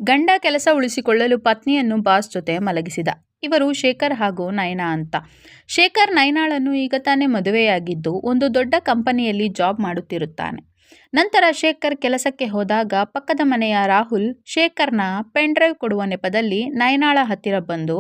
ಗಂಡ ಕೆಲಸ ಉಳಿಸಿಕೊಳ್ಳಲು ಪತ್ನಿಯನ್ನು ಬಾಸ್ ಜೊತೆ ಮಲಗಿಸಿದ. ಇವರು ಶೇಖರ್ ಹಾಗೂ ನಯನಾ ಅಂತ. ಶೇಖರ್ ನಯನಾಳನ್ನು ಈಗ ತಾನೇ ಮದುವೆಯಾಗಿದ್ದು ಒಂದು ದೊಡ್ಡ ಕಂಪನಿಯಲ್ಲಿ ಜಾಬ್ ಮಾಡುತ್ತಿರುತ್ತಾನೆ. ನಂತರ ಶೇಖರ್ ಕೆಲಸಕ್ಕೆ ಹೋದಾಗ ಪಕ್ಕದ ಮನೆಯ ರಾಹುಲ್ ಶೇಖರ್ನ ಪೆನ್ ಡ್ರೈವ್ ಕೊಡುವ ನೆಪದಲ್ಲಿ ನಯನಾಳ ಹತ್ತಿರ ಬಂದು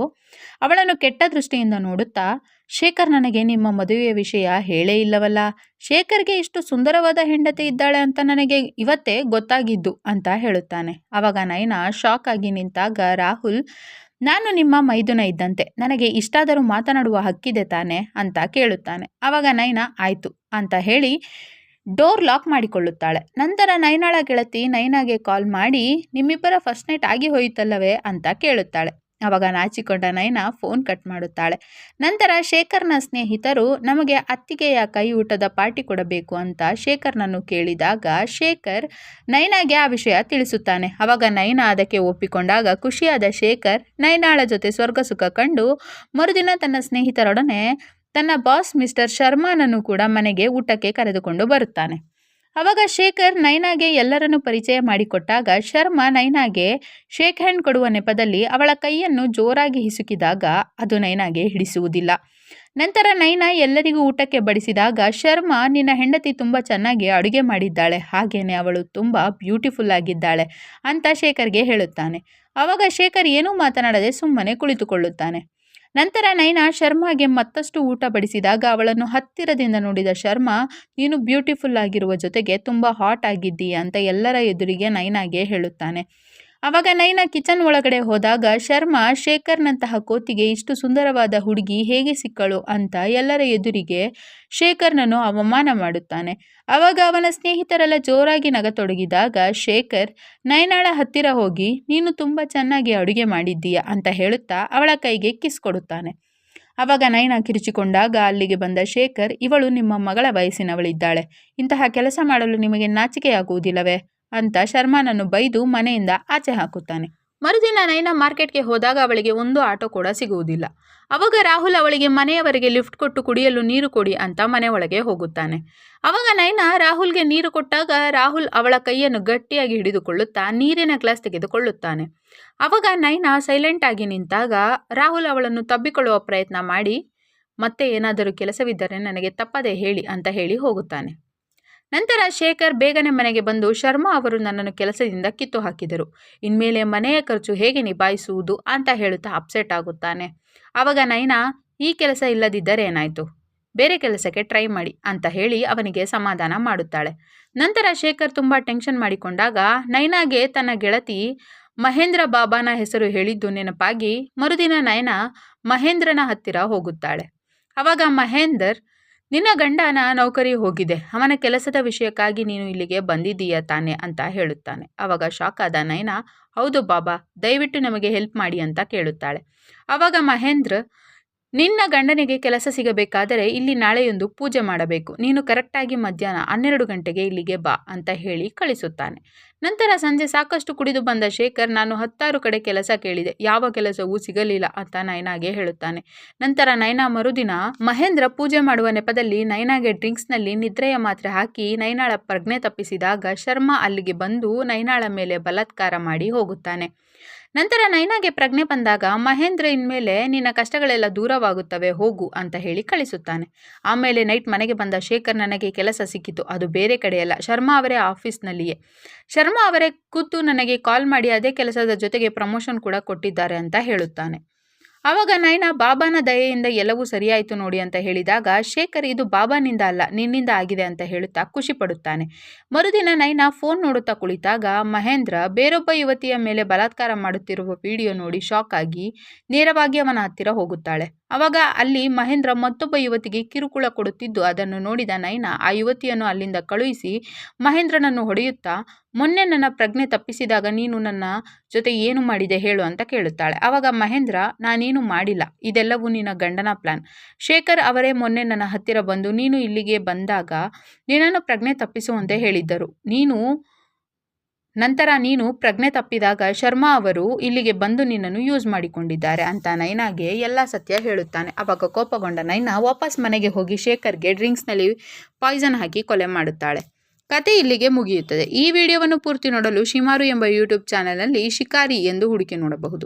ಅವಳನ್ನು ಕೆಟ್ಟ ದೃಷ್ಟಿಯಿಂದ ನೋಡುತ್ತಾ, ಶೇಖರ್ ನನಗೆ ನಿಮ್ಮ ಮದುವೆಯ ವಿಷಯ ಹೇಳೇ ಇಲ್ಲವಲ್ಲ, ಶೇಖರ್ಗೆ ಇಷ್ಟು ಸುಂದರವಾದ ಹೆಂಡತಿ ಇದ್ದಾಳೆ ಅಂತ ನನಗೆ ಇವತ್ತೇ ಗೊತ್ತಾಗಿದ್ದು ಅಂತ ಹೇಳುತ್ತಾನೆ. ಆವಾಗ ನಯನಾ ಶಾಕ್ ಆಗಿ ನಿಂತಾಗ ರಾಹುಲ್, ನಾನು ನಿಮ್ಮ ಮೈದುನ ಇದ್ದಂತೆ, ನನಗೆ ಇಷ್ಟಾದರೂ ಮಾತನಾಡುವ ಹಕ್ಕಿದೆ ತಾನೆ ಅಂತ ಕೇಳುತ್ತಾನೆ. ಆವಾಗ ನಯನಾ ಆಯ್ತು ಅಂತ ಹೇಳಿ ಡೋರ್ ಲಾಕ್ ಮಾಡಿಕೊಳ್ಳುತ್ತಾಳೆ. ನಂತರ ನಯನಾಳ ಗೆಳತಿ ನಯನಾಗೆ ಕಾಲ್ ಮಾಡಿ ನಿಮ್ಮಿಬ್ಬರ ಫಸ್ಟ್ ನೈಟ್ ಆಗಿ ಹೋಯಿತಲ್ಲವೇ ಅಂತ ಕೇಳುತ್ತಾಳೆ. ಆವಾಗ ನಾಚಿಕೊಂಡ ನಯನಾ ಫೋನ್ ಕಟ್ ಮಾಡುತ್ತಾಳೆ. ನಂತರ ಶೇಖರ್ನ ಸ್ನೇಹಿತರು ನಮಗೆ ಅತ್ತಿಗೆಯ ಕೈ ಊಟದ ಪಾರ್ಟಿ ಕೊಡಬೇಕು ಅಂತ ಶೇಖರ್ನನ್ನು ಕೇಳಿದಾಗ ಶೇಖರ್ ನಯನಾಗೆ ಆ ವಿಷಯ ತಿಳಿಸುತ್ತಾನೆ. ಆವಾಗ ನಯನಾ ಅದಕ್ಕೆ ಒಪ್ಪಿಕೊಂಡಾಗ ಖುಷಿಯಾದ ಶೇಖರ್ ನಯನಾಳ ಜೊತೆ ಸ್ವರ್ಗ ಸುಖ ಕಂಡು ಮರುದಿನ ತನ್ನ ಸ್ನೇಹಿತರೊಡನೆ ತನ್ನ ಬಾಸ್ ಮಿಸ್ಟರ್ ಶರ್ಮಾನನ್ನು ಕೂಡ ಮನೆಗೆ ಊಟಕ್ಕೆ ಕರೆದುಕೊಂಡು ಬರುತ್ತಾನೆ. ಆವಾಗ ಶೇಖರ್ ನಯನಾಗೆ ಎಲ್ಲರನ್ನು ಪರಿಚಯ ಮಾಡಿಕೊಟ್ಟಾಗ ಶರ್ಮಾ ನಯನಾಗೆ ಶೇಕ್ ಹ್ಯಾಂಡ್ ಕೊಡುವ ನೆಪದಲ್ಲಿ ಅವಳ ಕೈಯನ್ನು ಜೋರಾಗಿ ಹಿಸುಕಿದಾಗ ಅದು ನಯನಾಗೆ ಹಿಡಿಸುವುದಿಲ್ಲ. ನಂತರ ನಯನಾ ಎಲ್ಲರಿಗೂ ಊಟಕ್ಕೆ ಬಡಿಸಿದಾಗ ಶರ್ಮಾ, ನಿನ್ನ ಹೆಂಡತಿ ತುಂಬ ಚೆನ್ನಾಗಿ ಅಡುಗೆ ಮಾಡಿದ್ದಾಳೆ, ಹಾಗೇನೆ ಅವಳು ತುಂಬ ಬ್ಯೂಟಿಫುಲ್ ಆಗಿದ್ದಾಳೆ ಅಂತ ಶೇಖರ್ಗೆ ಹೇಳುತ್ತಾನೆ. ಆವಾಗ ಶೇಖರ್ ಏನೂ ಮಾತನಾಡದೆ ಸುಮ್ಮನೆ ಕುಳಿತುಕೊಳ್ಳುತ್ತಾನೆ. ನಂತರ ನಯನಾ ಶರ್ಮಾಗೆ ಮತ್ತಷ್ಟು ಊಟ ಬಡಿಸಿದಾಗ ಅವಳನ್ನು ಹತ್ತಿರದಿಂದ ನೋಡಿದ ಶರ್ಮಾ, ನೀನು ಬ್ಯೂಟಿಫುಲ್ ಆಗಿರುವ ಜೊತೆಗೆ ತುಂಬ ಹಾಟ್ ಆಗಿದ್ದೀಯ ಅಂತ ಎಲ್ಲರ ಎದುರಿಗೆ ನಯನಾಗೆ ಹೇಳುತ್ತಾನೆ. ಆವಾಗ ನಯನಾ ಕಿಚನ್ ಒಳಗಡೆ ಹೋದಾಗ ಶರ್ಮಾ, ಶೇಖರ್ನಂತಹ ಕೋತಿಗೆ ಇಷ್ಟು ಸುಂದರವಾದ ಹುಡುಗಿ ಹೇಗೆ ಸಿಕ್ಕಳು ಅಂತ ಎಲ್ಲರ ಎದುರಿಗೆ ಶೇಖರ್ನನ್ನು ಅವಮಾನ ಮಾಡುತ್ತಾನೆ. ಆವಾಗ ಅವನ ಸ್ನೇಹಿತರೆಲ್ಲ ಜೋರಾಗಿ ನಗತೊಡಗಿದಾಗ ಶೇಖರ್ ನಯನಾಳ ಹತ್ತಿರ ಹೋಗಿ ನೀನು ತುಂಬ ಚೆನ್ನಾಗಿ ಅಡುಗೆ ಮಾಡಿದ್ದೀಯ ಅಂತ ಹೇಳುತ್ತಾ ಅವಳ ಕೈಗೆ ಕಿಸ್ ಕೊಡುತ್ತಾನೆ. ಆವಾಗ ನಯನಾ ಕಿರಿಚಿಕೊಂಡಾಗ ಅಲ್ಲಿಗೆ ಬಂದ ಶೇಖರ್, ಇವಳು ನಿಮ್ಮ ಮಗಳ ವಯಸ್ಸಿನವಳಿದ್ದಾಳೆ, ಇಂತಹ ಕೆಲಸ ಮಾಡಲು ನಿಮಗೆ ನಾಚಿಕೆಯಾಗುವುದಿಲ್ಲವೇ ಅಂತ ಶರ್ಮಾನನ್ನು ಬೈದು ಮನೆಯಿಂದ ಆಚೆ ಹಾಕುತ್ತಾನೆ. ಮರುದಿನ ನಯನಾ ಮಾರ್ಕೆಟ್ಗೆ ಹೋದಾಗ ಅವಳಿಗೆ ಒಂದು ಆಟೋ ಕೂಡ ಸಿಗುವುದಿಲ್ಲ. ಆವಾಗ ರಾಹುಲ್ ಅವಳಿಗೆ ಮನೆಯವರೆಗೆ ಲಿಫ್ಟ್ ಕೊಟ್ಟು ಕುಡಿಯಲು ನೀರು ಕೊಡಿ ಅಂತ ಮನೆ ಒಳಗೆ ಹೋಗುತ್ತಾನೆ. ಆವಾಗ ನಯನಾ ರಾಹುಲ್ಗೆ ನೀರು ಕೊಟ್ಟಾಗ ರಾಹುಲ್ ಅವಳ ಕೈಯನ್ನು ಗಟ್ಟಿಯಾಗಿ ಹಿಡಿದುಕೊಳ್ಳುತ್ತಾ ನೀರಿನ ಗ್ಲಾಸ್ ತೆಗೆದುಕೊಳ್ಳುತ್ತಾನೆ. ಆವಾಗ ನಯನಾ ಸೈಲೆಂಟ್ ಆಗಿ ನಿಂತಾಗ ರಾಹುಲ್ ಅವಳನ್ನು ತಬ್ಬಿಕೊಳ್ಳುವ ಪ್ರಯತ್ನ ಮಾಡಿ ಮತ್ತೆ ಏನಾದರೂ ಕೆಲಸವಿದ್ದರೆ ನನಗೆ ತಪ್ಪದೆ ಹೇಳಿ ಅಂತ ಹೇಳಿ ಹೋಗುತ್ತಾನೆ. ನಂತರ ಶೇಖರ್ ಬೇಗನೆ ಮನೆಗೆ ಬಂದು ಶರ್ಮಾ ಅವರು ನನ್ನನ್ನು ಕೆಲಸದಿಂದ ಕಿತ್ತು ಹಾಕಿದರು, ಇನ್ಮೇಲೆ ಮನೆಯ ಖರ್ಚು ಹೇಗೆ ನಿಭಾಯಿಸುವುದು ಅಂತ ಹೇಳುತ್ತಾ ಅಪ್ಸೆಟ್ ಆಗುತ್ತಾನೆ. ಆವಾಗ ನಯನಾ, ಈ ಕೆಲಸ ಇಲ್ಲದಿದ್ದರೆ ಏನಾಯಿತು, ಬೇರೆ ಕೆಲಸಕ್ಕೆ ಟ್ರೈ ಮಾಡಿ ಅಂತ ಹೇಳಿ ಅವನಿಗೆ ಸಮಾಧಾನ ಮಾಡುತ್ತಾಳೆ. ನಂತರ ಶೇಖರ್ ತುಂಬ ಟೆನ್ಷನ್ ಮಾಡಿಕೊಂಡಾಗ ನಯನಾಗೆ ತನ್ನ ಗೆಳತಿ ಮಹೇಂದ್ರ ಬಾಬಾನ ಹೆಸರು ಹೇಳಿದ್ದು ನೆನಪಾಗಿ ಮರುದಿನ ನಯನಾ ಮಹೇಂದ್ರನ ಹತ್ತಿರ ಹೋಗುತ್ತಾಳೆ. ಆವಾಗ ಮಹೇಂದರ್, ನಿನ್ನ ಗಂಡನ ನೌಕರಿ ಹೋಗಿದೆ, ಅವನ ಕೆಲಸದ ವಿಷಯಕ್ಕಾಗಿ ನೀನು ಇಲ್ಲಿಗೆ ಬಂದಿದ್ದೀಯ ತಾನೆ ಅಂತ ಹೇಳುತ್ತಾನೆ. ಆವಾಗ ಶಾಕ್ ಆದ ನಯನಾ, ಹೌದು ಬಾಬಾ, ದಯವಿಟ್ಟು ನಮಗೆ ಹೆಲ್ಪ್ ಮಾಡಿ ಅಂತ ಕೇಳುತ್ತಾಳೆ. ಆವಾಗ ಮಹೇಂದ್ರ, ನಿನ್ನ ಗಂಡನಿಗೆ ಕೆಲಸ ಸಿಗಬೇಕಾದರೆ ಇಲ್ಲಿ ನಾಳೆಯೊಂದು ಪೂಜೆ ಮಾಡಬೇಕು, ನೀನು ಕರೆಕ್ಟಾಗಿ ಮಧ್ಯಾಹ್ನ 12 ಗಂಟೆಗೆ ಇಲ್ಲಿಗೆ ಬಾ ಅಂತ ಹೇಳಿ ಕಳಿಸುತ್ತಾನೆ. ನಂತರ ಸಂಜೆ ಸಾಕಷ್ಟು ಕುಡಿದು ಬಂದ ಶೇಖರ್, ನಾನು 10 ಕಡೆ ಕೆಲಸ ಕೇಳಿದೆ, ಯಾವ ಕೆಲಸವೂ ಸಿಗಲಿಲ್ಲ ಅಂತ ನಯನಾಗೆ ಹೇಳುತ್ತಾನೆ. ನಂತರ ನಯನಾ ಮರುದಿನ ಮಹೇಂದ್ರ ಪೂಜೆ ಮಾಡುವ ನೆಪದಲ್ಲಿ ನಯನಾಗೆ ಡ್ರಿಂಕ್ಸ್ನಲ್ಲಿ ನಿದ್ರೆಯ ಮಾತ್ರೆ ಹಾಕಿ ನಯನಾಳ ಪ್ರಜ್ಞೆ ತಪ್ಪಿಸಿದಾಗ ಶರ್ಮಾ ಅಲ್ಲಿಗೆ ಬಂದು ನಯನಾಳ ಮೇಲೆ ಬಲಾತ್ಕಾರ ಮಾಡಿ ಹೋಗುತ್ತಾನೆ. ನಂತರ ನಯನಾಗೆ ಪ್ರಜ್ಞೆ ಬಂದಾಗ ಮಹೇಂದ್ರ ಇನ್ಮೇಲೆ ನಿನ್ನ ಕಷ್ಟಗಳೆಲ್ಲ ದೂರವಾಗುತ್ತವೆ ಹೋಗು ಅಂತ ಹೇಳಿ ಕಳಿಸುತ್ತಾನೆ. ಆಮೇಲೆ ನೈಟ್ ಮನೆಗೆ ಬಂದ ಶೇಖರ್, ನನಗೆ ಕೆಲಸ ಸಿಕ್ಕಿತು, ಅದು ಬೇರೆ ಕಡೆಯಲ್ಲ, ಶರ್ಮಾ ಅವರೇ ಆಫೀಸ್ನಲ್ಲಿಯೇ. ಶರ್ಮಾ ಅವರೇ ಕೂತು ನನಗೆ ಕಾಲ್ ಮಾಡಿ ಅದೇ ಕೆಲಸದ ಜೊತೆಗೆ ಪ್ರಮೋಷನ್ ಕೂಡ ಕೊಟ್ಟಿದ್ದಾರೆ ಅಂತ ಹೇಳುತ್ತಾನೆ. ಆವಾಗ ನಯನಾ, ಬಾಬಾನ ದಯೆಯಿಂದ ಎಲ್ಲವೂ ಸರಿಯಾಯಿತು ನೋಡಿ ಅಂತ ಹೇಳಿದಾಗ ಶೇಖರ್, ಇದು ಬಾಬಾನಿಂದ ಅಲ್ಲ ನಿನ್ನಿಂದ ಆಗಿದೆ ಅಂತ ಹೇಳುತ್ತಾ ಖುಷಿ ಪಡುತ್ತಾನೆ. ಮರುದಿನ ನಯನಾ ಫೋನ್ ನೋಡುತ್ತಾ ಕುಳಿತಾಗ ಮಹೇಂದ್ರ ಬೇರೊಬ್ಬ ಯುವತಿಯ ಮೇಲೆ ಬಲಾತ್ಕಾರ ಮಾಡುತ್ತಿರುವ ವಿಡಿಯೋ ನೋಡಿ ಶಾಕ್ ಆಗಿ ನೇರವಾಗಿ ಅವನ ಹತ್ತಿರ ಹೋಗುತ್ತಾಳೆ. ಆವಾಗ ಅಲ್ಲಿ ಮಹೇಂದ್ರ ಮತ್ತೊಬ್ಬ ಯುವತಿಗೆ ಕಿರುಕುಳ ಕೊಡುತ್ತಿದ್ದು ಅದನ್ನು ನೋಡಿದ ನಯನಾ ಆ ಯುವತಿಯನ್ನು ಅಲ್ಲಿಂದ ಕಳುಹಿಸಿ ಮಹೇಂದ್ರನನ್ನು ಹೊಡೆಯುತ್ತಾ, ಮೊನ್ನೆ ನನ್ನ ಪ್ರಜ್ಞೆ ತಪ್ಪಿಸಿದಾಗ ನೀನು ನನ್ನ ಜೊತೆ ಏನು ಮಾಡಿದೆ ಹೇಳು ಅಂತ ಕೇಳುತ್ತಾಳೆ. ಆವಾಗ ಮಹೇಂದ್ರ, ನಾನೇನು ಮಾಡಿಲ್ಲ, ಇದೆಲ್ಲವೂ ನಿನ್ನ ಗಂಡನ ಪ್ಲಾನ್. ಶೇಖರ್ ಅವರೇ ಮೊನ್ನೆ ನನ್ನ ಹತ್ತಿರ ಬಂದು ನೀನು ಇಲ್ಲಿಗೆ ಬಂದಾಗ ನಿನ್ನನ್ನು ಪ್ರಜ್ಞೆ ತಪ್ಪಿಸುವಂತೆ ಹೇಳಿದ್ದರು, ನಂತರ ನೀನು ಪ್ರಜ್ಞೆ ತಪ್ಪಿದಾಗ ಶರ್ಮಾ ಅವರು ಇಲ್ಲಿಗೆ ಬಂದು ನಿನ್ನನ್ನು ಯೂಸ್ ಮಾಡಿಕೊಂಡಿದ್ದಾರೆ ಅಂತ ನಯನಾಗೆ ಎಲ್ಲ ಸತ್ಯ ಹೇಳುತ್ತಾನೆ. ಆವಾಗ ಕೋಪಗೊಂಡ ನಯನಾ ವಾಪಸ್ ಮನೆಗೆ ಹೋಗಿ ಶೇಖರ್ಗೆ ಡ್ರಿಂಕ್ಸ್ನಲ್ಲಿ ಪಾಯ್ಸನ್ ಹಾಕಿ ಕೊಲೆ ಮಾಡುತ್ತಾಳೆ. ಕತೆ ಇಲ್ಲಿಗೆ ಮುಗಿಯುತ್ತದೆ. ಈ ವಿಡಿಯೋವನ್ನು ಪೂರ್ತಿ ನೋಡಲು ಶಿಮಾರು ಎಂಬ ಯೂಟ್ಯೂಬ್ ಚಾನೆಲ್ನಲ್ಲಿ ಶಿಕಾರಿ ಎಂದು ಹುಡುಕಿ ನೋಡಬಹುದು.